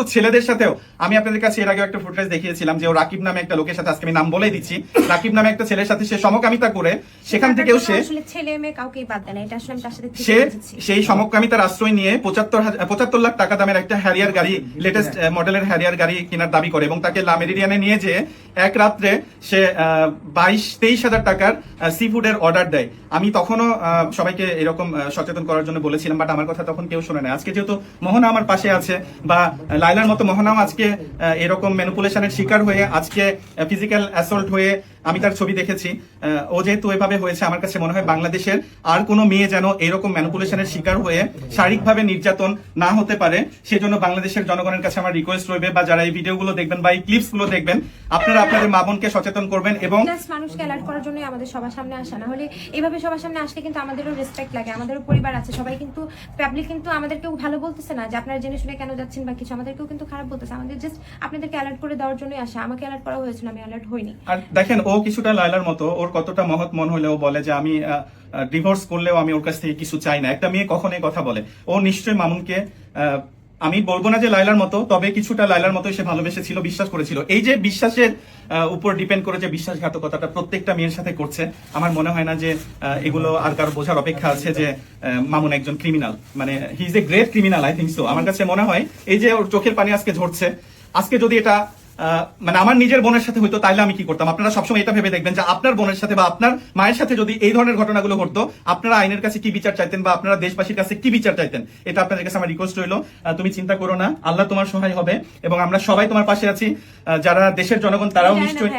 মতো ছেলেদের সাথেও আমি আপনাদের কাছে এর আগে একটা ফুটেজ দেখিয়েছিলাম যে ও রাকিব নামে একটা লোকের সাথে, আজকে আমি নাম বলেই দিচ্ছি, রাকিব নামে একটা ছেলের সাথে সে সমকামিতা করে সেখান থেকেও সে ছেলে মেয়ে কাউকেই বাদ দেয় না, এটা আসলে আমি তার সাথে সে সেই সমকামিতার আশ্রয় নিয়ে 75 লাখ টাকা দামের একটা হ্যারিয়ার গাড়ি, লেটেস্ট মডেলের হ্যারিয়ার গাড়ি কেনার দাবি করে এবং তাকে লা মেরিডিয়ানে নিয়ে যে এক রাত্রে সে 22-23 হাজার টাকার সি ফুডের অর্ডার দেয়। আমি তখনও সবাইকে এরকম সচেতন করার জন্য বলেছিলাম, বাট আমার কথা তখন কেউ শোনে না। আজকে যেহেতু মোহনা আমার পাশে আছে, বা লাইলার মতো মোহনাও আজকে এরকম ম্যানিপুলেশনের শিকার হয়ে, আজকে ফিজিক্যাল অ্যাসল্ট হয়ে আমি তার ছবি দেখেছি, ও যেহেতু এভাবে হয়েছে, আমার কাছে মনে হয় বাংলাদেশের আর কোনো মেয়ে যেন এরকম ম্যানিপুলেশনের শিকার হয়ে শারীরিকভাবে নির্যাতন না হতে পারে, সেজন্য বাংলাদেশের জনগণের কাছে আমার রিকোয়েস্ট রইবে, বা যারা এই ভিডিওগুলো দেখবেন বা এই ক্লিপসগুলো দেখবেন, আপনারা আপনাদের মা বোনকে সচেতন করবেন এবং মানুষকে অ্যালার্ট করার জন্য আমাদের সবার সামনে আসা। না হলে এইভাবে সবার সামনে আসলে কিন্তু আমাদেরও রেসপেক্ট লাগে, আমাদেরও পরিবার আছে, সবাই কিন্তু পাবলিক কিন্তু আমাদেরকেও ভালো বলতেছে না যে আপনারা জেনে শুনে কেন যাচ্ছেন বা কিছু, আমাদেরকেও কিন্তু খারাপ বলতেছে। আমাদের জাস্ট আপনাদেরকে অ্যালার্ট করে দেওয়ার জন্যই আসা। আমাকে অ্যালার্ট করা হয়েছিল, আমি অ্যালার্ট হইনি। আর দেখেন, ও কিছুটা লায়লার মতো, ওর কতটা মহৎ মন হলেও বলে যে আমি ডিভোর্স করলেও আমি ওর কাছ থেকে কিছু চাই না। একটা মেয়ে কখন এই কথা বলে? ও নিশ্চয়ই মামুনকে, আমি বলবো না যে লায়লার মতো, তবে কিছুটা লায়লার মতো সে ভালোবেসেছিল, বিশ্বাস করেছিল। এই যে বিশ্বাসের উপর ডিপেন্ড করে যে বিশ্বাসঘাতকতাটা প্রত্যেকটা মেয়ের সাথে করছে, আমার মনে হয় না যে এগুলো আর কারো বোঝার অপেক্ষা আছে যে মামুন একজন ক্রিমিনাল, মানে he is a great criminal, I think so. আমার কাছে মনে হয় এই যে ওর চোখের পানি আজকে ঝরছে, আজকে যদি এটা মানে আমার নিজের বোনের সাথে হইতো তাহলে আমি কি করতাম? আপনারা সবসময় এটা ভেবে দেখবেন যে আপনার বোনের সাথে বা আপনার মায়ের সাথে যদি এই ধরনের ঘটনাগুলো ঘটতো, আপনারা আইনের কাছে কি বিচার চাইতেন বা আপনারা দেশবাসীর কাছে কি বিচার চাইতেন? এটা আপনাদের কাছে আমার রিকোয়েস্ট রইলো। তুমি চিন্তা করো না, আল্লাহ তোমার সহায় হবে এবং আমরা সবাই তোমার পাশে আছি। যারা দেশের জনগণ তারাও নিশ্চয়ই,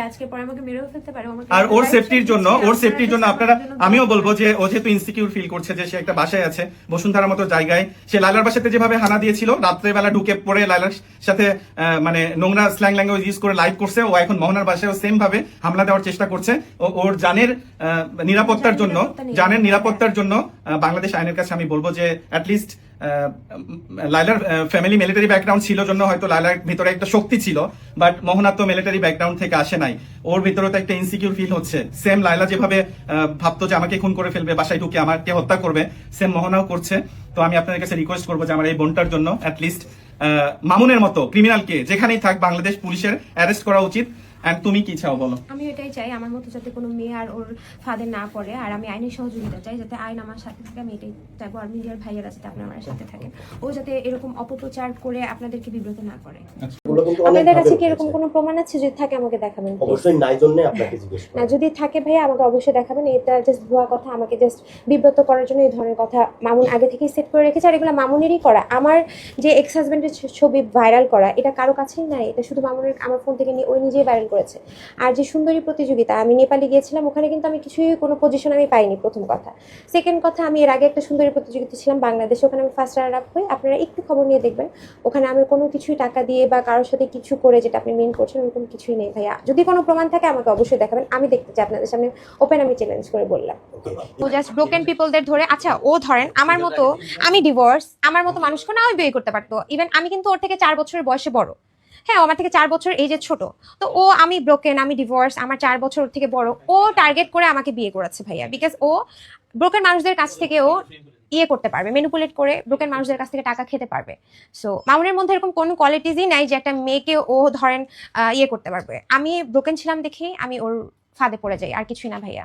আর ওর সেফটির জন্য আপনারা, আমিও বলবো যে ও যেহেতু ইনসিকিউর ফিল করছে যে সে একটা বাসায় আছে, বসুন্ধরার মতো জায়গায়, সে লাইলার বাসাতে যেভাবে হানা দিয়েছিল, রাত্রেবেলা ঢুকে পড়ে লাইলার সাথে মানে নোংরা স্ল্যাং ল্যাঙ্গুয়েজ ইউজ করে লাইভ করছে, ও এখন মোহনার বাসায় সেম ভাবে হামলা দেওয়ার চেষ্টা করছে। ওর জানের নিরাপত্তার জন্য বাংলাদেশ আইনের কাছে আমি বলবো যে অ্যাটলিস্ট লাইলার ফ্যামিলি মিলিটারি ব্যাকগ্রাউন্ড ছিল জন্য হয়তো লাইলার ভিতরে একটা শক্তি ছিল, বাট মোহনা তো মিলিটারি ব্যাকগ্রাউন্ড থেকে আসে নাই। ওর ভিতরে তো একটা ইনসিকিউর ফিল হচ্ছে। সেম লাইলা যেভাবে ভাবতো যে আমাকে খুন করে ফেলবে, বাসায় ঢুকে আমাকে হত্যা করবে, সেম মোহনাও করছে। তো আমি আপনাদের কাছে রিকোয়েস্ট করবো যে আমার এই বোনটার জন্য অ্যাটলিস্ট মামুনের মতো ক্রিমিনালকে যেখানেই থাক বাংলাদেশ পুলিশের অ্যারেস্ট করা উচিত। তুমি কি চাও বলো? আমি এটাই চাই, আমার মতো যাতে কোনো মেয়ে আর ওর ফাঁদে না পড়ে, আর আমি আইনের সহযোগিতা চাই, যাতে আইন আমার সাথে থাকে, আমি এটাই চাইবো। আর মিডিয়ার ভাইয়েরা যাতে আপনার আমার সাথে থাকেন, ও যাতে এরকম অপপ্রচার করে আপনাদেরকে বিব্রত না করে। আপনাদের কাছে কি এরকম কোনো প্রমাণ আছে? যদি থাকে আমাকে দেখাবেন। অবশ্যই নাই জন্য আপনাকে জিজ্ঞেস করা। না, যদি থাকে ভাইয়া আমাকে অবশ্যই দেখাবেন। এটা জাস্ট ভুয়া কথা, আমাকে জাস্ট বিব্রত করার জন্য এই ধরনের কথা মামুন আগে থেকেই সেট করে রেখেছে, আর এগুলো মামুনেরই করা। আমার যে এক্স হাজবেন্ডের ছবি ভাইরাল করা, এটা কারো কাছেই নাই, এটা শুধু মামুনের আমার ফোন থেকে নিয়ে ওই নিজেই ভাইরাল করেছে। আর যে সুন্দরী প্রতিযোগিতা, আমি নেপালে গিয়েছিলাম, ওখানে কিন্তু আমি কিছুই কোনো পজিশন আমি পাইনি, প্রথম কথা। সেকেন্ড কথা, আমি এর আগে একটা সুন্দরী প্রতিযোগিতা ছিলাম বাংলাদেশে, ওখানে আমি ফার্স্ট রানার আপ হই। আপনারা একটু খবর নিয়ে দেখবেন, ওখানে আমি কোনো কিছুই টাকা দিয়ে বা কারোর সাথে কিছু করে যেটা আপনি মেন করছেন ওরকম কিছুই নেই ভাইয়া। যদি কোনো প্রমাণ থাকে আমাকে অবশ্যই দেখাবেন, আমি দেখতে চাই আপনাদের সামনে ওপেন, আমি চ্যালেঞ্জ করে বললাম। ও জাস্ট ব্রোকেন পিপলদের ধরে, আচ্ছা ও ধরেন আমার মতো, আমি ডিভোর্স, আমার মতো মানুষকে না ওই বিয়ে করতে পারতো। ইভেন আমি কিন্তু ওর থেকে 4 বছরের বয়সে বড়, হ্যাঁ আমার থেকে 4 বছর এজে ছোট। তো ও, আমি ব্রোকেন, আমি ডিভোর্স, আমার 4 বছর ওর থেকে বড়, ও টার্গেট করে আমাকে বিয়ে করেছে ভাইয়া, বিকজ ও ব্রোকেন মানুষদের কাছ থেকে ও ইয়ে করতে পারবে, ম্যানিপুলেট করে ব্রোকেন মানুষদের কাছ থেকে টাকা খেতে পারবে। সো মামুনের মধ্যে এরকম কোনো কোয়ালিটিসই নাই যে একটা মেয়েকে ও ধরেন ইয়ে করতে পারবে। আমি ব্রোকেন ছিলাম দেখেই আমি ওর ফাঁদে পড়ে যাই, আর কিছুই না ভাইয়া।